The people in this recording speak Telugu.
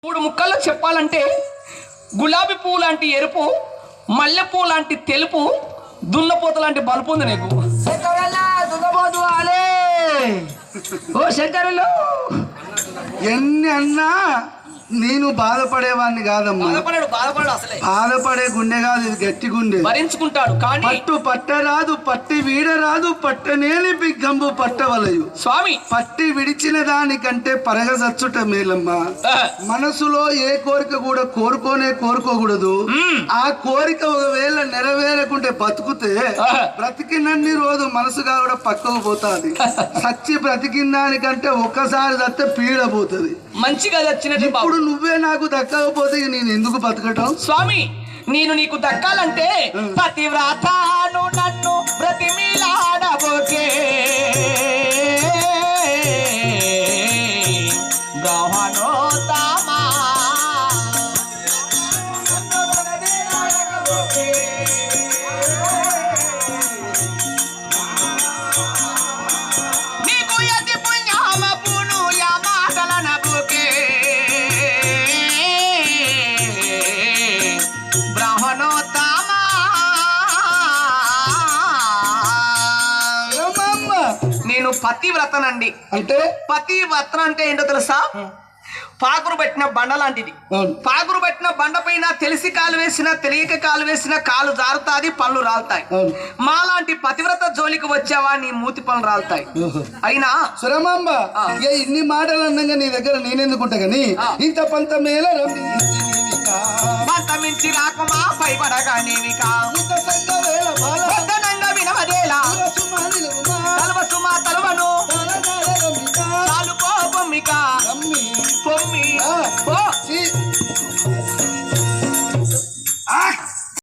మూడు ముక్కల్లో చెప్పాలంటే గులాబీ పువ్వు లాంటి ఎరుపు, మల్లె పువ్వు లాంటి తెలుపు, దున్నపోత లాంటి బలుపు ఉంది నీకు. ఓ శంకరులు ఎన్ని అన్నా నేను బాధపడేవాడిని కాదమ్మా. బాధపడాడు అసలే. బాధపడే గుండె కాదు, ఇది గట్టి గుండె. భరించుకుంటాడు కానీ పట్టు పట్టరాదు, పట్టి వీడరాదు, పట్టనేలి బిగ్గంబు పట్టవలయు స్వామి. పట్టి విడిచిన దానికంటే పరగ సచ్చుట మేలమ్మా. మనసులో ఏ కోరిక కూడా కోరుకోకూడదు. ఆ కోరిక ఒకవేళ నెరవేరకుంటే బతుకుతే బ్రతికినన్ని రోజు మనసుగా కూడా పక్కకు పోతాది. సచ్చి బ్రతికిన దానికంటే ఒక్కసారి తత్తే పీడ పోతుంది. మంచిగా వచ్చినట్టు ఇప్పుడు నువ్వే నాకు దక్కకపోతే నేను ఎందుకు బతకటం స్వామి? నేను నీకు దక్కాలంటే పతివ్రతను నన్ను బ్రతిమిలాడబోకే గ్రహణోత్తమా. నీకు యతి పుణ్యమ పును యమాటలనబోకే బ్రహ్మణోత్తమా. నేను పతివ్రతనండి. అంటే పతివ్రత అంటే ఏంటో తెలుసా? పాకురు పెట్టిన బండ లాంటిది. పాకురు పెట్టిన బండ పైన తెలిసి కాలు వేసిన తెలియక కాలు వేసిన కాలు జారుతాది, పళ్ళు రాలుతాయి. మాలాంటి పతివ్రత జోలికి వచ్చావా నీ మూతి పళ్ళు రాలుతాయి. అయినా సురమాంబ ఇన్ని మాటలు అన్నాగా నీ దగ్గర నేనెందుకుంటా గాని ఇంత పంత మేల పంత మించి రాకుమా పైపడగా నీవికా ఇంత